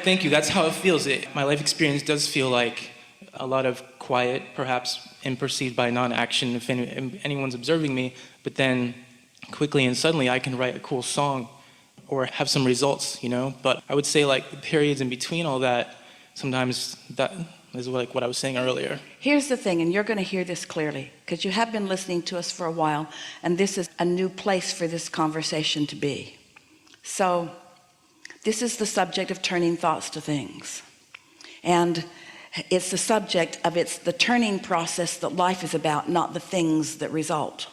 Thank you. That's how it feels. My life experience does feel like a lot of quiet, perhaps imperceived by non-action if anyone's observing me, but then quickly and suddenly I can write a cool song or have some results, you know? But I would say like the periods in between all that, sometimes that is like what I was saying earlier. Here's the thing, and you're going to hear this clearly, because you have been listening to us for a while, and this is a new place for this conversation to be. So this is the subject of turning thoughts to things. And it's the subject of it's the turning process that life is about, not the things that result.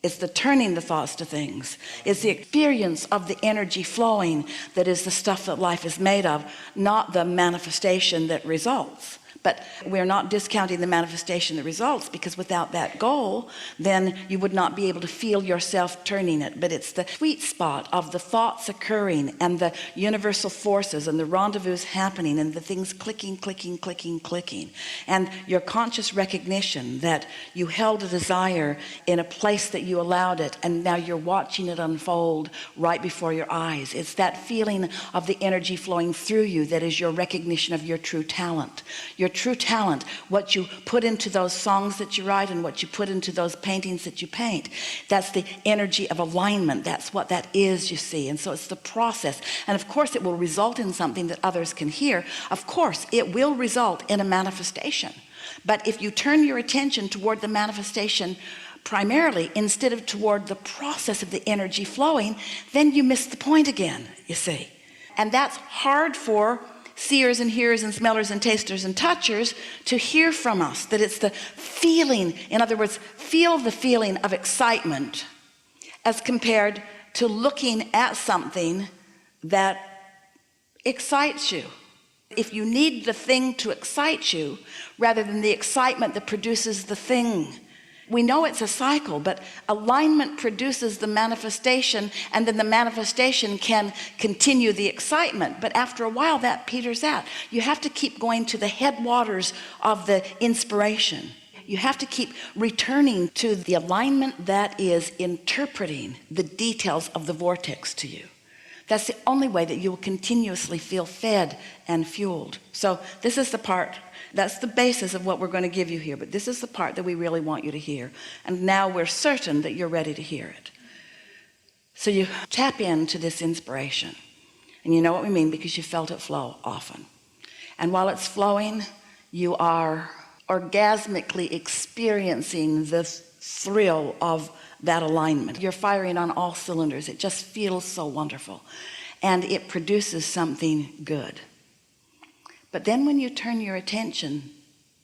It's the turning the thoughts to things. It's the experience of the energy flowing that is the stuff that life is made of, not the manifestation that results. But we're not discounting the manifestation that results, because without that goal, then you would not be able to feel yourself turning it. But it's the sweet spot of the thoughts occurring and the universal forces and the rendezvous happening and the things clicking, clicking, clicking, clicking. And your conscious recognition that you held a desire in a place that you allowed it, and now you're watching it unfold right before your eyes. It's that feeling of the energy flowing through you that is your recognition of your true talent. Your true talent, what you put into those songs that you write and what you put into those paintings that you paint, that's the energy of alignment. That's what that is, you see. And so it's the process, and of course it will result in something that others can hear. Of course it will result in a manifestation, but if you turn your attention toward the manifestation primarily instead of toward the process of the energy flowing, then you miss the point again, you see. And that's hard for seers and hearers and smellers and tasters and touchers to hear from us, that it's the feeling, in other words, feel the feeling of excitement as compared to looking at something that excites you. If you need the thing to excite you rather than the excitement that produces the thing, we know it's a cycle, but alignment produces the manifestation, and then the manifestation can continue the excitement. But after a while that peters out. You have to keep going to the headwaters of the inspiration. You have to keep returning to the alignment that is interpreting the details of the vortex to you. That's the only way that you will continuously feel fed and fueled. So this is the part, that's the basis of what we're going to give you here, but this is the part that we really want you to hear. And now we're certain that you're ready to hear it. So you tap into this inspiration, and you know what we mean because you felt it flow often. And while it's flowing, you are orgasmically experiencing the thrill of that alignment. You're firing on all cylinders. It just feels so wonderful, and it produces something good. But then when you turn your attention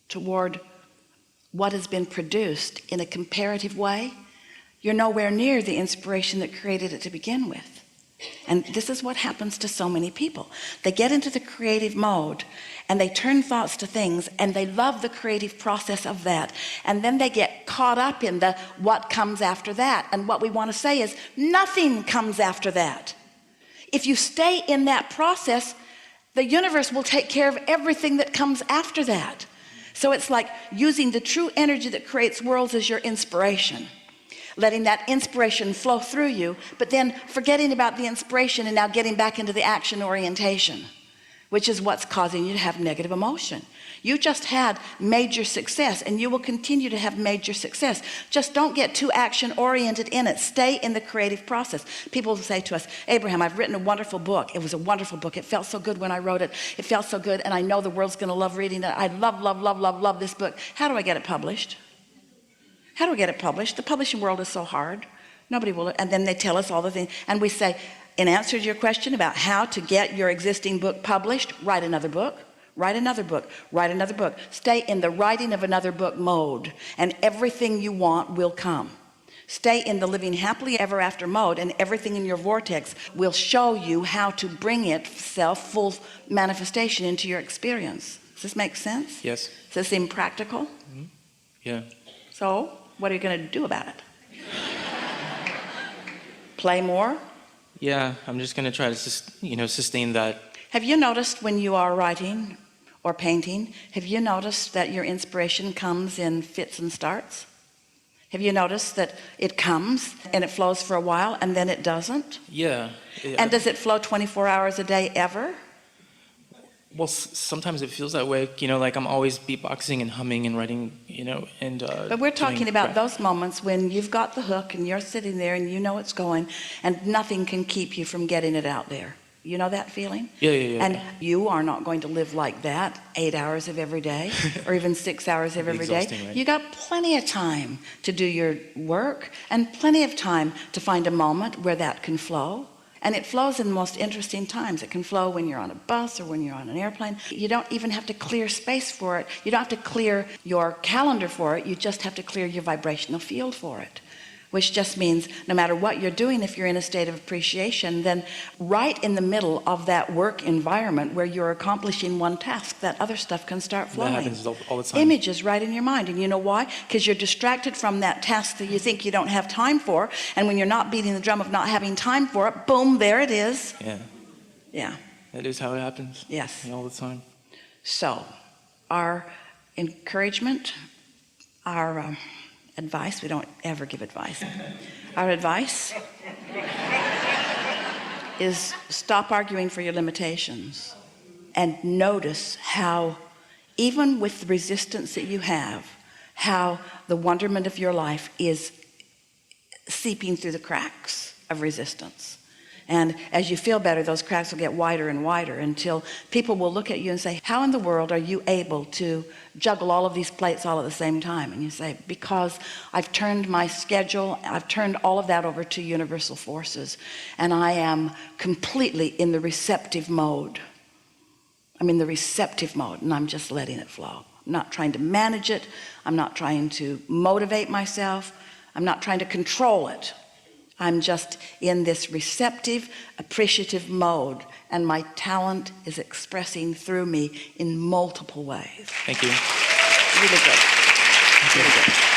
toward what has been produced in a comparative way, you're nowhere near the inspiration that created it to begin with. And this is what happens to so many people. They get into the creative mode and they turn thoughts to things, and they love the creative process of that, and then they get caught up in the what comes after that. And what we want to say is nothing comes after that. If you stay in that process, the universe will take care of everything that comes after that. So it's like using the true energy that creates worlds as your inspiration, letting that inspiration flow through you, but then forgetting about the inspiration and now getting back into the action orientation, which is what's causing you to have negative emotion. You just had major success, and you will continue to have major success. Just don't get too action oriented in it. Stay in the creative process. People say to us, Abraham, I've written a wonderful book. It was a wonderful book. It felt so good when I wrote it. It felt so good, and I know the world's going to love reading it. I love, love, love, love, love this book. How do I get it published? How do I get it published? The publishing world is so hard. Nobody will. And then they tell us all the things, and we say, in answer to your question about how to get your existing book published, write another book, write another book, write another book. Stay in the writing of another book mode, and everything you want will come. Stay in the living happily ever after mode, and everything in your vortex will show you how to bring itself full manifestation into your experience. Does this make sense? Yes. Does this seem practical? Mm-hmm. Yeah. So what are you going to do about it? Play more? Yeah, I'm just going to try to sustain that. Have you noticed when you are writing or painting, have you noticed that your inspiration comes in fits and starts? Have you noticed that it comes and it flows for a while and then it doesn't? Yeah. And does it flow 24 hours a day ever? Well, sometimes it feels that way, like I'm always beatboxing and humming and writing, and But we're talking doing about rap. those moments when you've got the hook and you're sitting there and you know it's going and nothing can keep you from getting it out there. You know that feeling? Yeah. And you are not going to live like that 8 hours of every day or even 6 hours of It'd be every day. exhausting, right? You got plenty of time to do your work and plenty of time to find a moment where that can flow. And it flows in the most interesting times. It can flow when you're on a bus or when you're on an airplane. You don't even have to clear space for it. You don't have to clear your calendar for it. You just have to clear your vibrational field for it. Which just means no matter what you're doing, if you're in a state of appreciation, then right in the middle of that work environment where you're accomplishing one task, that other stuff can start flowing. That happens all the time. Images right in your mind. And you know why? Because you're distracted from that task that you think you don't have time for. And when you're not beating the drum of not having time for it, boom, there it is. Yeah. Yeah. That is how it happens. Yes. All the time. So our encouragement, our advice, we don't ever give advice. Our advice is stop arguing for your limitations and notice how, even with the resistance that you have, how the wonderment of your life is seeping through the cracks of resistance. And as you feel better, those cracks will get wider and wider until people will look at you and say, how in the world are you able to juggle all of these plates all at the same time? And you say, because I've turned my schedule, I've turned all of that over to universal forces, and I am completely in the receptive mode. I'm in the receptive mode, and I'm just letting it flow. I'm not trying to manage it. I'm not trying to motivate myself. I'm not trying to control it. I'm just in this receptive, appreciative mode, and my talent is expressing through me in multiple ways. Thank you. Really good. Really good.